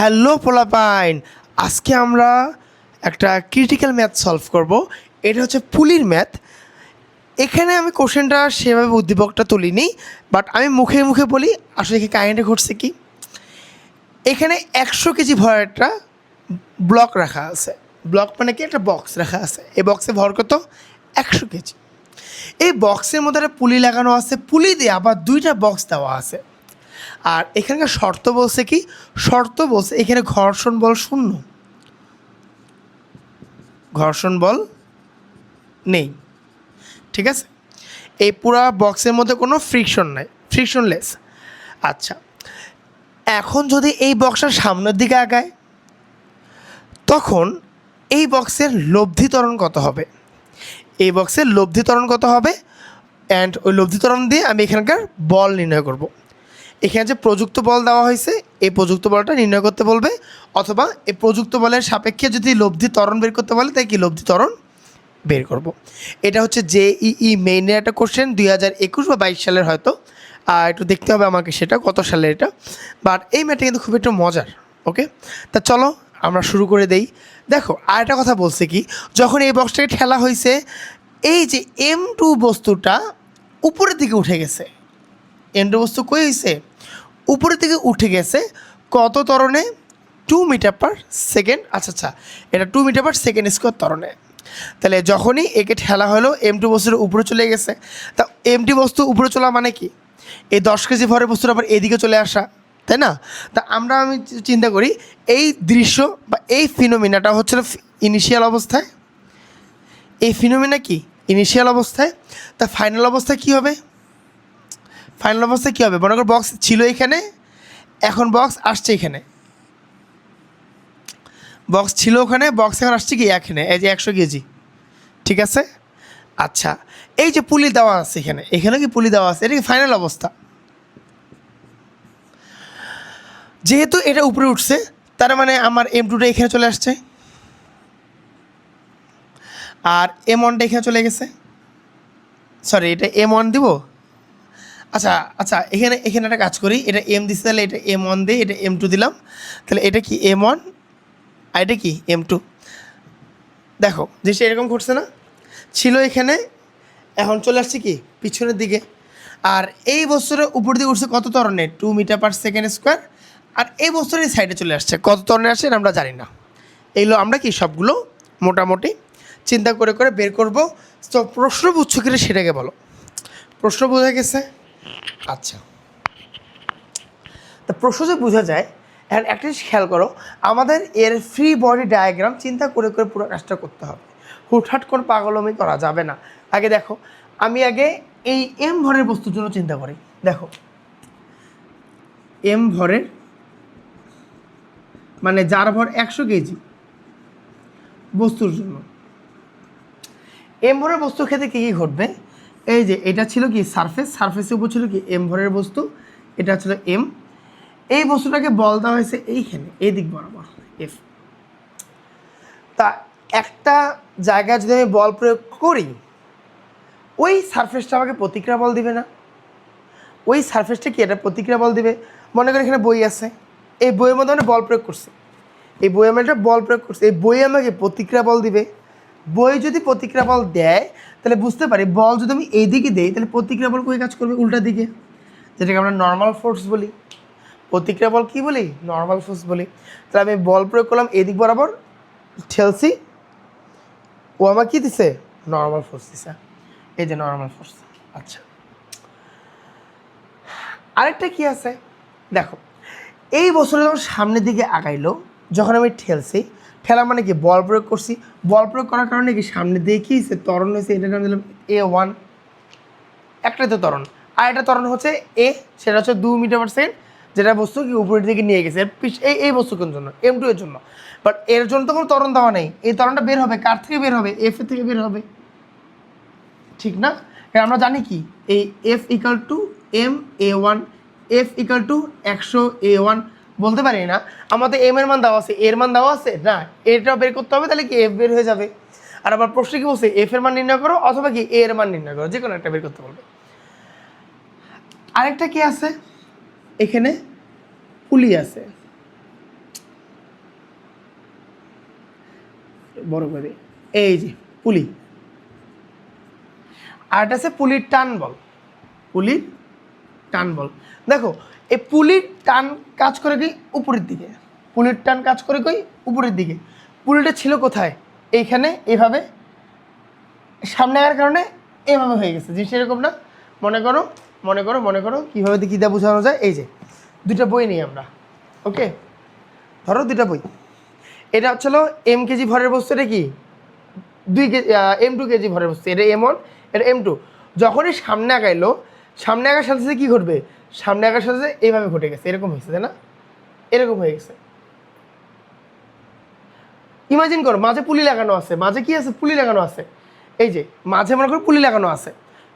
Hello পোলাপাইন, আজকে আমরা একটা ক্রিটিক্যাল ম্যাথ সলভ করব। এটা হচ্ছে পুলির ম্যাথ। এখানে আমি কোশ্চেনটা সেভাবে উদ্দীপকটা তুলিনি, বাট আমি মুখে মুখে বলি আসলে কি কাহিনিটা ঘটছে কি। এখানে 100 কেজি ভরের একটা ব্লক রাখা আছে। ব্লক মানে কি, একটা বক্স রাখা আছে। এই বক্সে ভর কত? 100 কেজি। এই বক্সের মধ্যে একটা পুলি লাগানো আছে, পুলি দিয়ে আবার দুইটা বক্স দেওয়া আছে। আর এখানকার শর্ত বলছে কি, শর্ত বলছে এখানে ঘর্ষণ বল শূন্য, ঘর্ষণ বল নেই। ঠিক আছে, এই পুরা বক্সের মধ্যে কোনো ফ্রিকশন নাই, ফ্রিকশনলেস। আচ্ছা, এখন যদি এই বক্সটা সামনের দিকে আগায়, তখন এই বক্সের লব্ধি ত্বরণ কত হবে? এই বক্সের লব্ধি ত্বরণ কত হবে? অ্যান্ড ওই লব্ধি ত্বরণ দিয়ে আমি এখানকার বল নির্ণয় করব। এখানে যে প্রযুক্ত বল দেওয়া হয়েছে, এই প্রযুক্ত বলটা নির্ণয় করতে বলবে, অথবা এই প্রযুক্ত বলের সাপেক্ষে যদি লব্ধি ত্বরণ বের করতে বলে, তাই কি লব্ধি ত্বরণ বের করব। এটা হচ্ছে জেইই মেইনের একটা কোশ্চেন, 2021 বা 22 সালের হয়তো। একটু দেখতে হবে আমাকে সেটা কত সালের এটা, বাট এই ম্যাথটা কিন্তু খুব একটু মজার। ওকে, তা চলো আমরা শুরু করে দেই। দেখো, আরেকটা কথা বলছে কি, যখন এই বক্সটাকে ঠেলা হয়েছে, এই যে M2 বস্তুটা উপরের দিকে উঠে গেছে। M2 বস্তু কই হয়েছে? উপরের দিকে উঠে গেছে। কত ত্বরণে? 2 মিটার পার সেকেন্ড। আচ্ছা, এটা 2 মিটার পার সেকেন্ড স্কোয়ার ত্বরণে। তাহলে যখনই একে ঠেলা হলো, M2 বস্তুর উপরে চলে গেছে। তা M2 বস্তু উপরে চলা মানে কি, এই 10 কেজি ভরের বস্তুর আবার এদিকে চলে আসা, তাই না? তা আমি চিন্তা করি, এই দৃশ্য বা এই ফিনোমিনাটা হচ্ছে ইনিশিয়াল অবস্থায়। এই ফিনোমিনা কি ইনিশিয়াল অবস্থায়। তা ফাইনাল অবস্থায় কী হবে? ফাইনাল অবস্থায় কী হবে? মনে করো বক্স ছিল এখানে, এখন বক্স আসছে এখানে। বক্স ছিল ওখানে, বক্স এখন আসছে কি এখানে, এই যে 100 কেজি। ঠিক আছে, আচ্ছা, এই যে পুলি দেওয়া আছে এখানে, এখানে কি পুলি দেওয়া আছে, এটা কি ফাইনাল অবস্থা। যেহেতু এটা উপরে উঠছে, তার মানে আমার M2টা এখানে চলে আসছে, আর M1টা এখানে চলে গেছে। সরি, এটা M1 দিব। আচ্ছা, এখানে একটা কাজ করি, এটা M দিচ্ছে, তাহলে এটা M1 দিয়ে এটা M2 দিলাম। তাহলে এটা কি M1 আর এটা কি M2। দেখো জিনিসটা এরকম ঘটছে না, ছিল এখানে, এখন চলে আসছে কি পিছনের দিকে। আর এই বস্তুটা উপর দিকে উঠছে কত ত্বরণে? 2 মিটার পার সেকেন্ড স্কোয়ার। আর এই বস্তুটা এই সাইডে চলে আসছে, কত ত্বরণে আসছে আমরা জানি না। এইগুলো আমরা কি সবগুলো মোটামুটি চিন্তা করে করে বের করব। তো প্রশ্ন বুঝছো কিনা সেটাকে বলো। প্রশ্ন বোঝা গেছে? আচ্ছা, তো প্রশ্ন যে বোঝা যায়, এখন একটা জিনিস খেয়াল করো, আমাদের এর ফ্রি বডি ডায়াগ্রাম চিন্তা করে করে পুরো কাজটা করতে হবে। হুটহাট কোনো পাগলমি করা যাবে না। আগে দেখো, আমি আগে এই M ভরের বস্তুর জন্য চিন্তা করি। দেখো, M ভরের মানে যার ভর 100 কেজি বস্তুর জন্য, M ভরের বস্তুর ক্ষেত্রে কী কী ঘটবে? এই যে এটা ছিল কি সারফেস, সারফেসের উপর ছিল কি M ভরের বস্তু, এটা ছিল M। এই বস্তুটাকে বল দেওয়া হয়েছে এইখানে, এই দিক বরাবর F। তা একটা জায়গায় যদি আমি বল প্রয়োগ করি, ওই সারফেসটা আমাকে প্রতিক্রিয়া বল দিবে না? ওই সারফেসটা কি এটা প্রতিক্রিয়া বল দিবে। মনে করি এখানে বই আছে, এই বইয়ের মধ্যে আমি বল প্রয়োগ করছি, এই বই আমি একটা বল প্রয়োগ করছি, এই বই আমাকে প্রতিক্রিয়া বল দিবে। বই যদি প্রতিক্রিয়া বল দেয়, তাহলে বুঝতে পারি বল যদি আমি এই দিকে দিই, তাহলে প্রতিক্রিয়া বল কই কাজ করবে? উল্টা দিকে, যেটাকে আমরা নর্মাল ফোর্স বলি। প্রতিক্রিয়া বল কী বলি? নর্মাল ফোর্স বলি। তাহলে আমি বল প্রয়োগ করলাম এদিক বরাবর, ঠেলছি, ও আমার কী দিছে? নর্মাল ফোর্স দিছে। এই যে নর্মাল ফোর্স। আচ্ছা, আরেকটা কি আছে দেখো, এই বছরে যখন সামনের দিকে আগাইলো, যখন আমি ঠেলছি, ঠেলা মানে কি বল প্রয়োগ করছি, বল প্রয়োগ করার কারণে কি সামনের দিকে কী হয়েছে? ত্বরণ হয়েছে, এটার নাম দিলাম A1। একটাই তো ত্বরণ, আর এটা ত্বরণ হচ্ছে A, সেটা হচ্ছে 2 মিটার পার সেকেন্ড, যেটা বস্তু কি উপরের দিকে নিয়ে গেছে। এই বস্তু কোন জন্য? M2 এর জন্য। বাট এর জন্য তো কোনো ত্বরণ দেওয়া নেই, এই ত্বরণটা বের হবে কার থেকে? বের হবে F এর থেকে বের হবে, ঠিক না? আমরা জানি কি এই F equal to MA1, F equal to 100 A1 বলতে পারি না। আমাদের M এর মান দেওয়া আছে, এর মান দেওয়া আছে না, এটাও বের করতে হবে, তাহলে কি F বের হয়ে যাবে। আর আবার প্রশ্ন কি বলছে? F এর মান নির্ণয় করো অথবা কি A এর মান নির্ণয় করো, যে কোনো একটা বের করতে বলবে। আরেকটা কি আছে, এখানে পুলি আছে। বড় করে দিই, এই যে পুলি। আর এটা আছে পুলির টান বল, পুলির টান বল। দেখো এই পুলির টান কাজ করে কি উপরের দিকে, পুলির টান কাজ করে কই উপরের দিকে। পুলিটা ছিল কোথায়, এইখানে এভাবে সামনে আসার কারণে এভাবে হয়ে গেছে, জিনিসটা এরকম না। মনে করো মনে করো মনে করো কীভাবে কী দিয়ে বোঝানো যায়, এই যে দুইটা বই নিই আমরা, ওকে, ধরো দুইটা বই। এটা হচ্ছিল এম কেজি ভরের বস্তু, এটা কি 2 কেজি M2 কেজি ভরের বস্তু, এটা M1 এটা M2। যখনই সামনে আগাইলো, সামনে আগার সাথে সাথে কী ঘটবে, সামনে আগার সাথে সাথে এইভাবে ঘটে গেছে, এরকম হয়েছে তাই না, এরকম হয়ে গেছে। ইমাজিন করো মাঝে পুলি লাগানো আছে, মাঝে কি আছে পুলি লাগানো আছে, এই যে মাঝে মনে করো পুলি লাগানো আছে,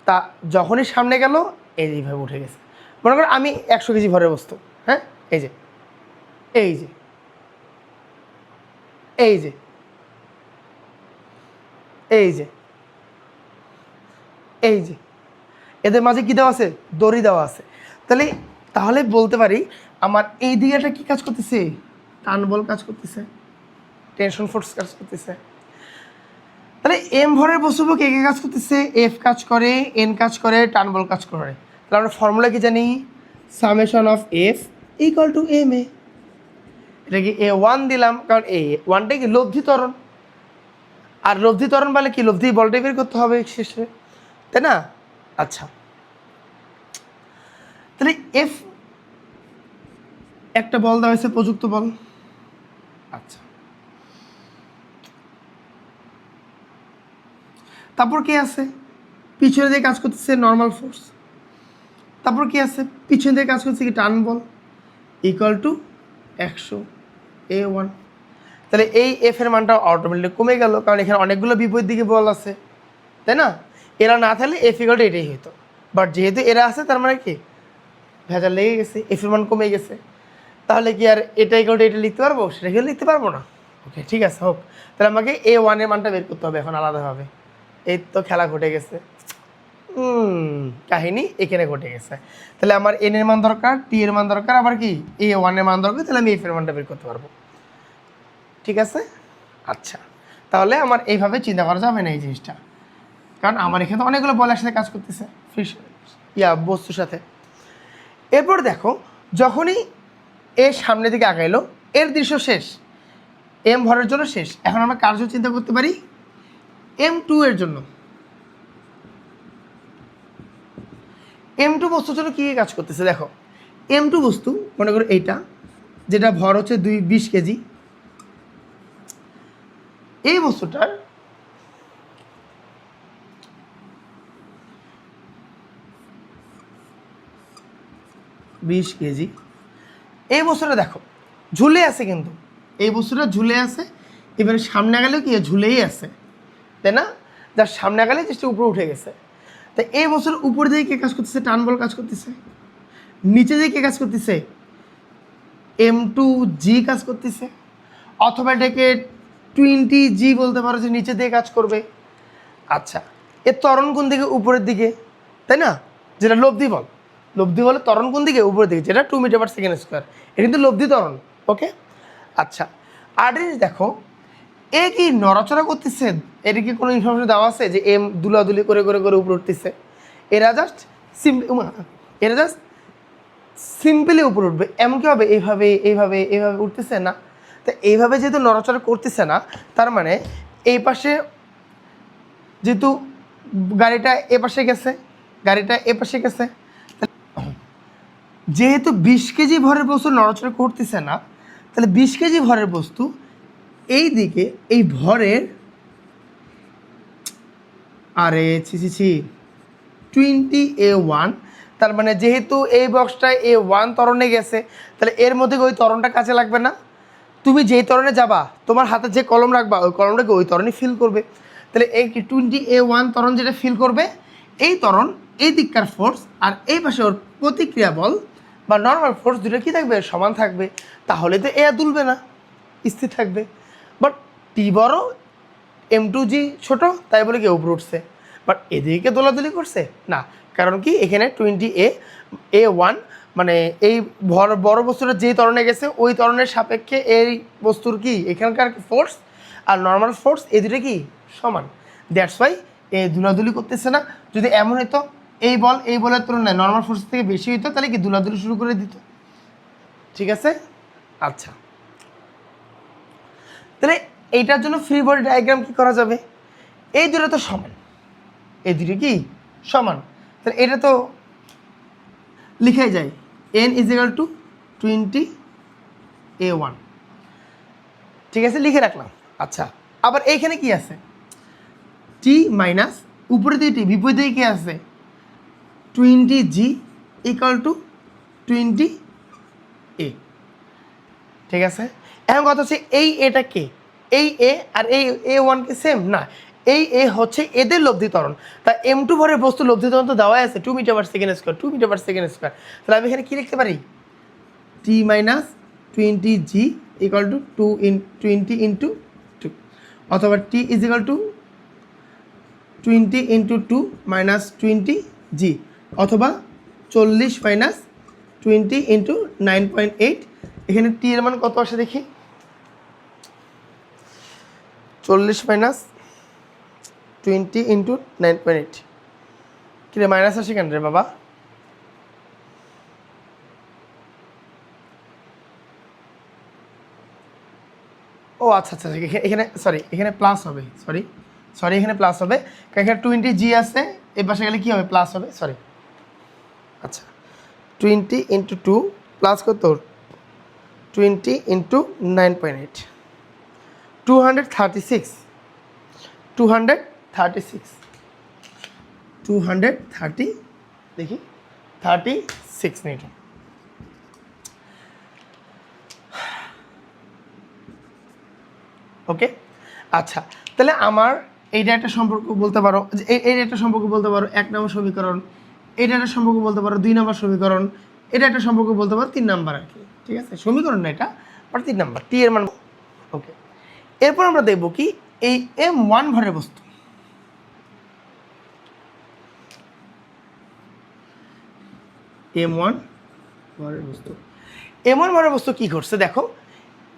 তা যখনই সামনে গেল এই যে এইভাবে উঠে গেছে। মনে করো আমি 100 কেজি ভরের বস্তু, হ্যাঁ, এই যে এই যে এই যে এই যে এই যে এদের মাঝে কী দেওয়া আছে, দড়ি দেওয়া আছে। তাহলে বলতে পারি আমার এই দিকেটা কি কাজ করতেছে, টান বল কাজ করতেছে, টেনশন ফোর্স কাজ করতেছে। তাহলে এম ভরের বস্তু কে কে কাজ করতেছে, এফ কাজ করে, এন কাজ করে, টান বল কাজ করে। তাহলে আমরা ফর্মুলা কি জানি, summation of F equal to M A. এটা কি A1 দিলাম, কারণ A1টা কি লব্ধি ত্বরণ, আর লব্ধি ত্বরণ বলে কি লব্ধি বলটাই বের করতে হবে শেষে, তাই না। আচ্ছা, তাহলে এফ একটা বল দেওয়া হয়েছে, প্রযুক্ত বল। আচ্ছা, তারপর কি আছে, পিছনে দিয়ে কাজ করতেছে নর্মাল ফোর্স। তারপর কি আছে, পিছনে দিয়ে কাজ করছে কি টান বল, ইকুয়াল টু 100 A1। তাহলে এই এফ এর মানটা অটোমেটিক কমে গেল, কারণ এখানে অনেকগুলো বিপরীত দিকে বল আছে, তাই না। এরা না থাকলে এফ ইকুয়াল টু এটাই হতো, বাট যেহেতু এরা আছে তার মানে কি ভেজাল লেগে গেছে, এফ এর মান কমে গেছে। তাহলে কি আর এটা ইকুয়াল টু এটা লিখতে পারবো, সেটা কি লিখতে পারবো না। ওকে, ঠিক আছে, হোক। তাহলে আমাকে A1 এর মানটা বের করতে হবে এখন আলাদাভাবে। এই তো খেলা ঘটে গেছে, কাহিনী এখানে ঘটে গেছে। তাহলে আমার এন এর মান দরকার, টি এর মান দরকার, আবার কি A1 এর মান দরকার, তাহলে আমি এফ এর মানটা বের করতে পারবো। ঠিক আছে, আচ্ছা, তাহলে আমার এইভাবে চিন্তা করা যাবে না এই জিনিসটা, কারণ আমার এখানে তো অনেকগুলো বল একসাথে কাজ করতেছে বস্তুর সাথে। এরপর দেখো যখনই এর সামনের দিকে আগাইলো, এর দৃশ্য শেষ, এম ভরের জন্য শেষ। এখন আমরা কার্য চিন্তা করতে পারি M2 এর জন্য। M2 বস্তুর জন্য কী কী কাজ করতেছে দেখো, M2 বস্তু মনে করো এইটা, যেটা ভর হচ্ছে 20 কেজি, এই বস্তুটার কেজি, এই বস্তুটা দেখো ঝুলে আছে, কিন্তু এই বস্তুটা ঝুলে আছে, এবারে সামনে গেলেও কি ঝুলেই আছে, তাই না, যার সামনে গেলে জিনিসটা উপরে উঠে গেছে। তাই এই বস্তুর উপর দিয়ে কে কাজ করতেছে, টান বল কাজ করতেছে। নিচে দিয়ে কে কাজ করতেছে, M2G কাজ করতেছে, অথবা এটাকে 20G বলতে পারো যে নিচে দিয়ে কাজ করবে। আচ্ছা, এর ত্বরণ কোন দিকে, উপরের দিকে, তাই না, যেটা লব্ধি বল। লব্ধি বলে ত্বরণ কোন দিকে, উপরের দিকে, যেটা 2 মিটার পার সেকেন্ড স্কোয়ার, এটা কিন্তু লব্ধি ত্বরণ। ওকে, আচ্ছা, আর জিনিস দেখো এ কি নড়াচড়া করতেছে, এর কি কোনো ইনফরমেশন দেওয়া আছে যে এম দুলাদুলি করে করে করে উপরে উঠতেছে, এরা জাস্ট সিম্পলি উপরে উঠবে, এমন কি হবে এইভাবে এইভাবে এইভাবে উঠতেছে না। তো এইভাবে যেহেতু নড়াচড়া করতেছে না, তার মানে এই পাশে যেহেতু গাড়িটা এ পাশে গেছে, গাড়িটা এ পাশে গেছে, যেহেতু 20 কেজি ভরের বস্তু নড়াচড়া করতেছে না, তাহলে 20 কেজি ভরের বস্তু এই দিকে এই ভরের, আরে ছি 20A1, তার মানে যেহেতু এই বক্সটা A1 ত্বরণে গেছে, তাহলে এর মধ্যে ওই ত্বরণটা কাজে লাগবে না। তুমি যেই ত্বরণে যাবা, তোমার হাতে যে কলম রাখবা ওই কলমটাকে ওই ত্বরণই ফিল করবে। তাহলে এই 20A1 ত্বরণ যেটা ফিল করবে, এই ত্বরণ এই দিককার ফোর্স আর এই পাশে ওর প্রতিক্রিয়া বল বা নর্মাল ফোর্স দুটো কী থাকবে, সমান থাকবে। তাহলে তো এ দুলবে না, স্থির থাকবে। বাট টি বড়, M2G ছোট, তাই বলে কি উপরে উঠছে, বাট এদিকে দোলাদুলি করছে না, কারণ কি এখানে 20A1 মানে এই বড় বস্তুটা যেই ত্বরণে গেছে ওই ত্বরণের সাপেক্ষে এই বস্তুর কি এখানকার ফোর্স আর নর্মাল ফোর্স এই দুটো কি সমান, দ্যাটস ওয়াই এ দুলাদুলি করতেছে না। যদি এমন হতো এই বলের তুলনায় নর্মাল ফোর্স থেকে বেশি হতো তাহলে কি দুলাদুলি শুরু করে দিত। ঠিক আছে, আচ্ছা তাহলে এইটার জন্য ফ্রি বডি ডায়াগ্রাম কি করা যাবে, এই দুটো তো সমান, এই দুটো কি সমান, তাহলে এটা তো লিখাই যায় n = 20a1। ঠিক আছে, লিখে রাখলাম। আচ্ছা আবার এইখানে কি আছে t মাইনাস উপরে দিয়ে টি বিপরীতে কি আছে 20g = 20a। ঠিক আছে, এখন কথা হচ্ছে এই এটা কে, এই এ আর এই a1 কে সেম না, এই এ হচ্ছে এদের লব্ধি ত্বরণ। তা m2 ভরের বস্তু লব্ধি ত্বরণ তো দেওয়া আছে 2 m/s², 2 m/s²। তাহলে আমি এখানে কি লিখতে পারি t মাইনাস 20g = 20 × 2, অথবা t = 20 × 2 - 20g, অথবা 40 - 20 × 9.8। এখানে t এর মান কত আসে দেখি, 40 - 20 × 9.8। কি রে মাইনাস আসে কেন রে বাবা? ও আচ্ছা আচ্ছা, এখানে সরি, এখানে প্লাস হবে, সরি এখানে প্লাস হবে কারণ এখানে 20g আছে, এই পাশে গেলে কী হবে প্লাস হবে, সরি। আচ্ছা 20 × 2 প্লাস কত 20 × 9.8, 236 দেখি 36 নিউটন। ওকে আচ্ছা, তাহলে আমার এইটা একটা সম্পর্ক বলতে পারো, এইটা একটা সম্পর্ক বলতে পারো 1 নম্বর সমীকরণ, এটা একটা সম্পর্ক বলতে পারো 2 নম্বর সমীকরণ, এটা একটা সম্পর্ক বলতে পারো 3 নম্বর আর কি। ঠিক আছে, সমীকরণ না এটা, বাট 3 নম্বর টি এর মান। ওকে, এরপর আমরা দেখব কি এই m1 ভরের বস্তু, m1 ভরের বস্তু কি করছে দেখো,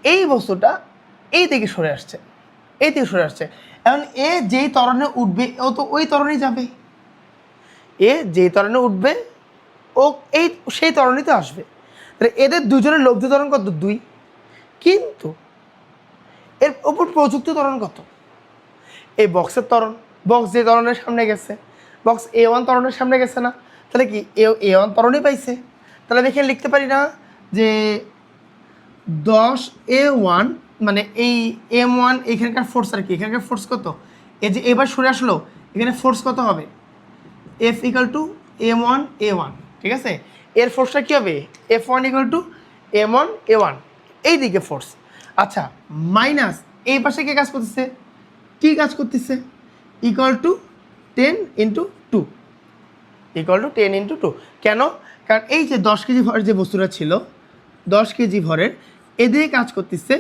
এই বস্তুটা এই দিকে সরে আসছে, এখন এ যেই ত্বরণে উঠবে ও তো ওই ত্বরণেই যাবে, এ যেই ত্বরণে উঠবে ও এই সেই ত্বরণেই তো আসবে। তাহলে এদের দুজনের লব্ধি ত্বরণ কত 2, কিন্তু এর ওপর প্রযুক্ত ত্বরণ কত, এই বক্সের ত্বরণ, বক্স যে ত্বরণের সামনে গেছে, বক্স a1 ত্বরণের সামনে গেছে না, তাহলে কি a1 ত্বরণই পাইছে। তাহলে আমি এখানে লিখতে পারি না যে 10a1 মানে এই m1 এখানকার ফোর্স আর কি, এখানকার ফোর্স কত, এই যে এবার সরে আসলো এখানে ফোর্স কত হবে F = m1a1। ঠিক আছে, এর ফোর্সটা কী হবে F1 = m1a1, এই দিকে ফোর্স। আচ্ছা মাইনাস এই পাশে কে কাজ করতেছে, টি কাজ করতেছে, = 10 × 2, = 10 × 2। কেন, কারণ এই যে 10 কেজি ভরের যে বস্তুটা ছিল 10 কেজি ভরের, এদিকে কাজ করতেছে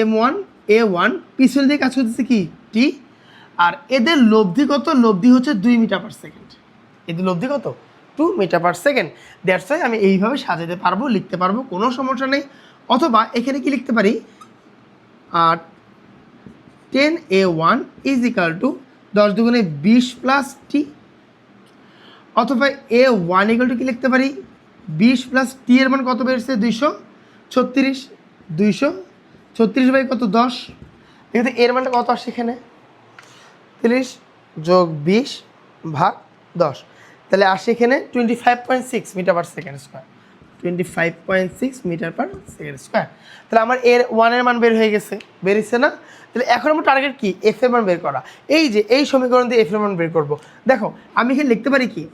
m1a1, পিছন দিয়ে কাজ করতেছে কি টি, আর এদের লব্ধি কত, লব্ধি হচ্ছে 2 m/s, এদের লব্ধি কত 2 m/s। দ্যাটস ওয়াই আমি এইভাবে সাজাতে পারবো, লিখতে পারবো, কোনো সমস্যা নেই। অথবা এখানে কি লিখতে পারি 10a1 = 10 × 20 + t, অথবা a1 = কি লিখতে পারি 20 + t এর মান কত বেরোচ্ছে 236, 236 কত 10, এখানে এর মানটা কত আসছে এখানে 30 + 20 / 10, তাহলে আসে এখানে 25.6 m/s², 25.6 m/s²। তাহলে আমার এর 1 এর মান বের হয়ে গেছে, বেরিয়েছে না। তাহলে এখন আমার টার্গেট কি এফ এর মান বের করা, এই যে এই সমীকরণ দিয়ে এফ এর মান বের করবো। দেখো আমি এখানে লিখতে পারি কি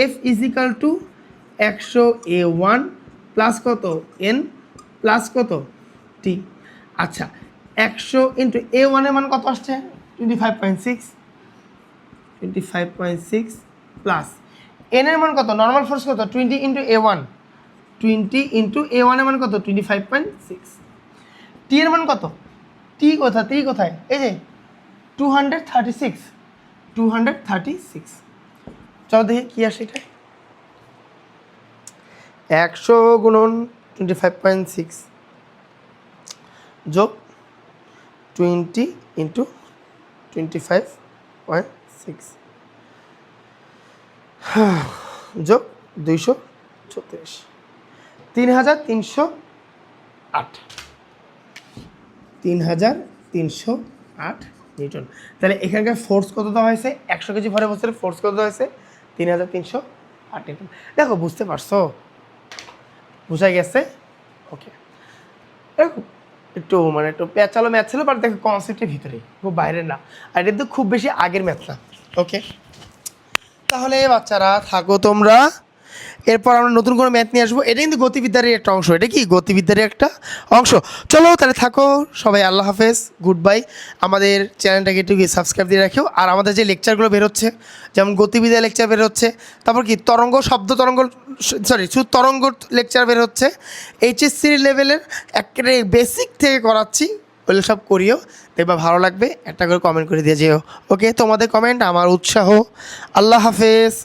F = 100a1 প্লাস কত n প্লাস কত t। আচ্ছা 100 × a1 এর মান কত আসছে 25.6 প্লাস n এর মান কত, নর্মাল ফোর্স কত 20 × a1, 20 × a1 এর মান কত 25.6, t এর মান কত, t কোথায় এই যে 236। চলো দেখি কী আসে এটা, 100 × 25.6 যোগ 20 ইন্টু 25.6 যোগ 236, 3308, 3308 নিউটন। তাহলে এখানকার ফোর্স কত দেওয়া হয়েছে? 100 কেজি ভরে বছরের ফোর্স কত দেওয়া হয়েছে? 3308 নিউটন। দেখো বুঝতে পারছো? বুঝা গেছে? ওকে, একটু মানে একটু প্যাচালো ম্যাথ ছিল, বাট দেখো কনসেপ্টের ভিতরে, খুব বাইরের না, আর এটা তো খুব বেশি আগের ম্যাথ না। ওকে, তাহলে বাচ্চারা থাকো তোমরা, এরপর আমরা নতুন কোনো ম্যাথ নিয়ে আসবো। এটা কিন্তু গতিবিদ্যারই একটা অংশ, এটা কি গতিবিদ্যারই একটা অংশ। চলো তাহলে থাকো সবাই, আল্লাহ হাফেজ, গুড বাই। আমাদের চ্যানেলটাকে একটু সাবস্ক্রাইব দিয়ে রাখো। আর আমাদের যে লেকচারগুলো বেরোচ্ছে, যেমন গতিবিদ্যা লেকচার বেরোচ্ছে, তারপর কি তরঙ্গ, শব্দ তরঙ্গ, শুধু তরঙ্গ লেকচার বেরোচ্ছে, এইচএসসি লেভেলের একেবারে বেসিক থেকে করাচ্ছি, ওগুলো সব করিও, দেখবা ভালো লাগবে। একটা করে কমেন্ট করে দিয়ে যেও। ওকে, তোমাদের কমেন্ট আমার উৎসাহ। আল্লাহ হাফেজ।